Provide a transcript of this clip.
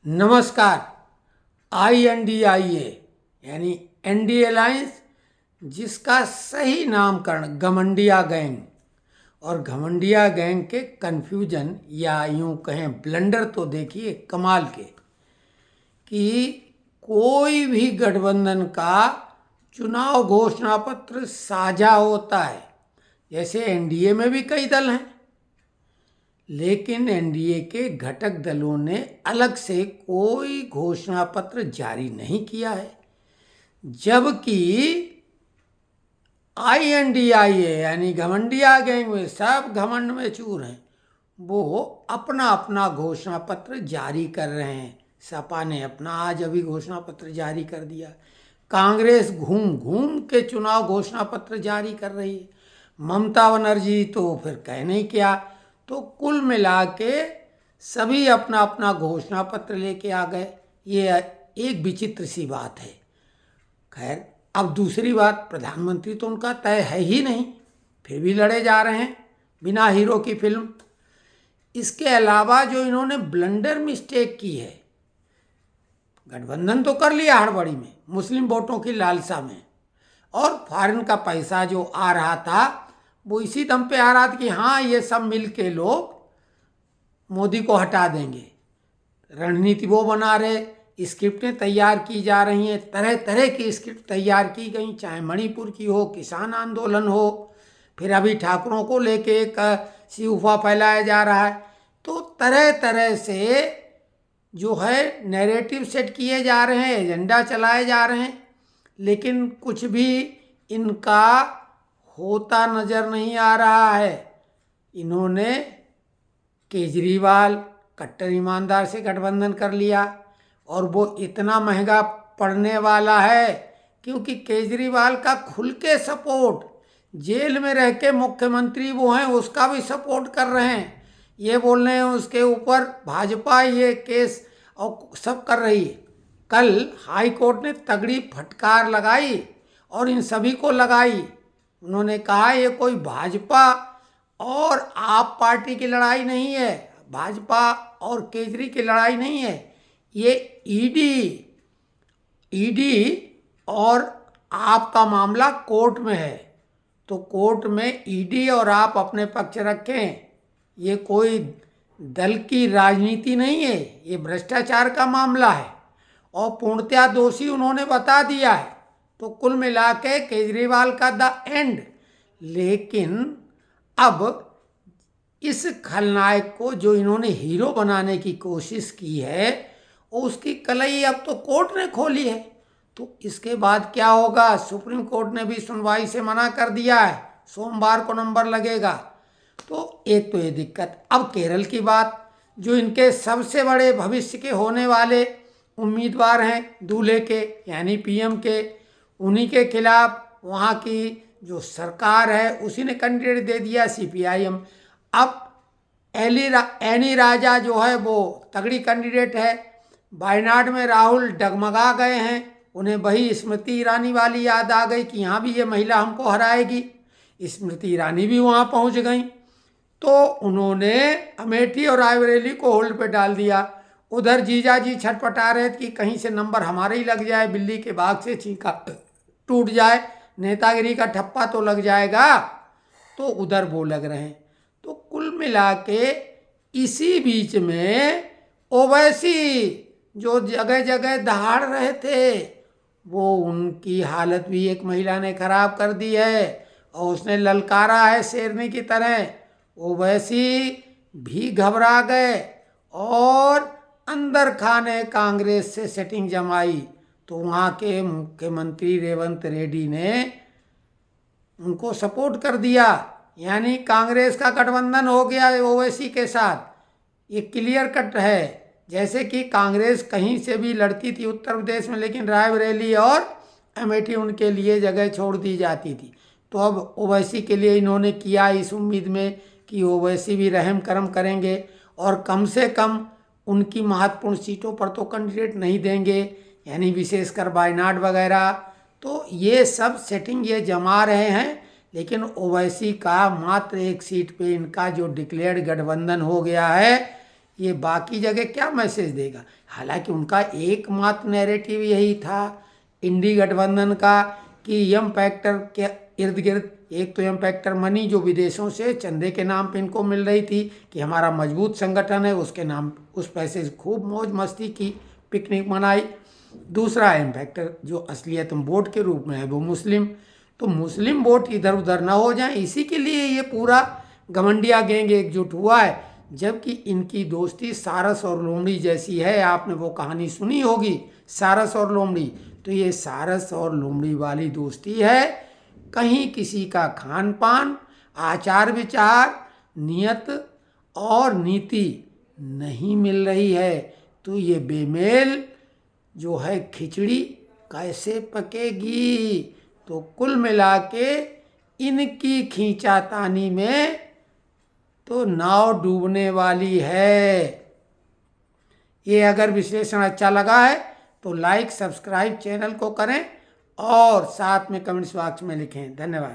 नमस्कार। INDIA यानी NDA alliance, जिसका सही नामकरण घमंडिया गैंग और घमंडिया गैंग के कन्फ्यूजन या यूं कहें ब्लंडर तो देखिए कमाल के कि कोई भी गठबंधन का चुनाव घोषणा पत्र साझा होता है। जैसे NDA में भी कई दल हैं, लेकिन NDA के घटक दलों ने अलग से कोई घोषणा पत्र जारी नहीं किया है, जबकि INDIA यानी घमंडिया गैंग में सब घमंड में चूर हैं, वो अपना अपना घोषणा पत्र जारी कर रहे हैं। सपा ने अपना आज अभी घोषणा पत्र जारी कर दिया। कांग्रेस घूम घूम के चुनाव घोषणा पत्र जारी कर रही है। ममता बनर्जी तो फिर कहने ही क्या। तो कुल मिला के सभी अपना अपना घोषणा पत्र लेके आ गए। ये एक विचित्र सी बात है। खैर, अब दूसरी बात, प्रधानमंत्री तो उनका तय है ही नहीं, फिर भी लड़े जा रहे हैं बिना हीरो की फिल्म। इसके अलावा जो इन्होंने ब्लंडर मिस्टेक की है, गठबंधन तो कर लिया हड़बड़ी में, मुस्लिम वोटों की लालसा में, और फॉरेन का पैसा जो आ रहा था वो इसी दम पे आ रहा था कि हाँ ये सब मिल के लोग मोदी को हटा देंगे। रणनीति वो बना रहे, स्क्रिप्टें तैयार की जा रही हैं, तरह तरह की स्क्रिप्ट तैयार की गई, चाहे मणिपुर की हो, किसान आंदोलन हो, फिर अभी ठाकुरों को लेके एक सिउफा फैलाया जा रहा है। तो तरह तरह से जो है नैरेटिव सेट किए जा रहे हैं, एजेंडा चलाए जा रहे हैं, लेकिन कुछ भी इनका होता नज़र नहीं आ रहा है। इन्होंने केजरीवाल कट्टर ईमानदार से गठबंधन कर लिया, और वो इतना महंगा पड़ने वाला है क्योंकि केजरीवाल का खुल के सपोर्ट, जेल में रह के मुख्यमंत्री वो हैं, उसका भी सपोर्ट कर रहे हैं। ये बोल रहे हैं उसके ऊपर भाजपा ये केस और सब कर रही है। कल हाई कोर्ट ने तगड़ी फटकार लगाई और इन सभी को लगाई। उन्होंने कहा ये कोई भाजपा और आप पार्टी की लड़ाई नहीं है, भाजपा और केजरी की लड़ाई नहीं है, ये ईडी और आपका मामला कोर्ट में है। तो कोर्ट में ईडी और आप अपने पक्ष रखें। ये कोई दल की राजनीति नहीं है, ये भ्रष्टाचार का मामला है और पूर्णतया दोषी उन्होंने बता दिया है। तो कुल मिला के केजरीवाल का द एंड। लेकिन अब इस खलनायक को जो इन्होंने हीरो बनाने की कोशिश की है, उसकी कलई अब तो कोर्ट ने खोली है। तो इसके बाद क्या होगा? सुप्रीम कोर्ट ने भी सुनवाई से मना कर दिया है, सोमवार को नंबर लगेगा। तो एक तो ये दिक्कत। अब केरल की बात, जो इनके सबसे बड़े भविष्य के होने वाले उम्मीदवार हैं दूल्हे के यानी PM के, उन्हीं के खिलाफ वहाँ की जो सरकार है उसी ने कैंडिडेट दे दिया, CPIM। अब एनी राजा जो है वो तगड़ी कैंडिडेट है। वायनाड में राहुल डगमगा गए हैं, उन्हें वही स्मृति ईरानी वाली याद आ गई कि यहाँ भी ये महिला हमको हराएगी। स्मृति ईरानी भी वहाँ पहुँच गई, तो उन्होंने अमेठी और रायबरेली को होल्ड पे डाल दिया। उधर जीजा जी छटपटा रहे थे कि कहीं से नंबर हमारे ही लग जाए, बिल्ली के बाग से छींका टूट जाए, नेतागिरी का ठप्पा तो लग जाएगा। तो उधर वो लग रहे हैं। तो कुल मिला के इसी बीच में ओवैसी जो जगह जगह दहाड़ रहे थे, वो उनकी हालत भी एक महिला ने खराब कर दी है और उसने ललकारा है शेरनी की तरह। ओवैसी भी घबरा गए और अंदर खाने कांग्रेस से सेटिंग जमाई। तो वहाँ के मुख्यमंत्री रेवंत रेड्डी ने उनको सपोर्ट कर दिया, यानी कांग्रेस का गठबंधन हो गया ओवैसी के साथ। ये क्लियर कट है। जैसे कि कांग्रेस कहीं से भी लड़ती थी उत्तर प्रदेश में, लेकिन रायबरेली और अमेठी उनके लिए जगह छोड़ दी जाती थी। तो अब ओवैसी के लिए इन्होंने किया इस उम्मीद में कि ओवैसी भी रहम करम करेंगे और कम से कम उनकी महत्वपूर्ण सीटों पर तो कैंडिडेट नहीं देंगे, यानी विशेषकर वायनाड वगैरह। तो ये सब सेटिंग ये जमा रहे हैं। लेकिन ओवैसी का मात्र एक सीट पे इनका जो डिक्लेयर्ड गठबंधन हो गया है, ये बाकी जगह क्या मैसेज देगा। हालांकि उनका एकमात्र नैरेटिव यही था इंडी गठबंधन का कि यम फैक्टर के इर्द गिर्द, एक तो यम फैक्टर मनी जो विदेशों से चंदे के नाम पे इनको मिल रही थी कि हमारा मजबूत संगठन है, उसके नाम उस पैसे से खूब मौज मस्ती की, पिकनिक मनाई। दूसरा एम फैक्टर जो असलियत में वोट के रूप में है वो मुस्लिम, तो मुस्लिम वोट इधर उधर ना हो जाए, इसी के लिए ये पूरा घमंडिया गैंग एकजुट हुआ है। जबकि इनकी दोस्ती सारस और लोमड़ी जैसी है। आपने वो कहानी सुनी होगी सारस और लोमड़ी, तो ये सारस और लोमड़ी वाली दोस्ती है। कहीं किसी का खान पान, आचार विचार, नियत और नीति नहीं मिल रही है, तो ये बेमेल जो है खिचड़ी कैसे पकेगी। तो कुल मिला के इनकी खींचातानी में तो नाव डूबने वाली है। ये अगर विश्लेषण अच्छा लगा है तो लाइक सब्सक्राइब चैनल को करें और साथ में कमेंट्स बॉक्स में लिखें। धन्यवाद।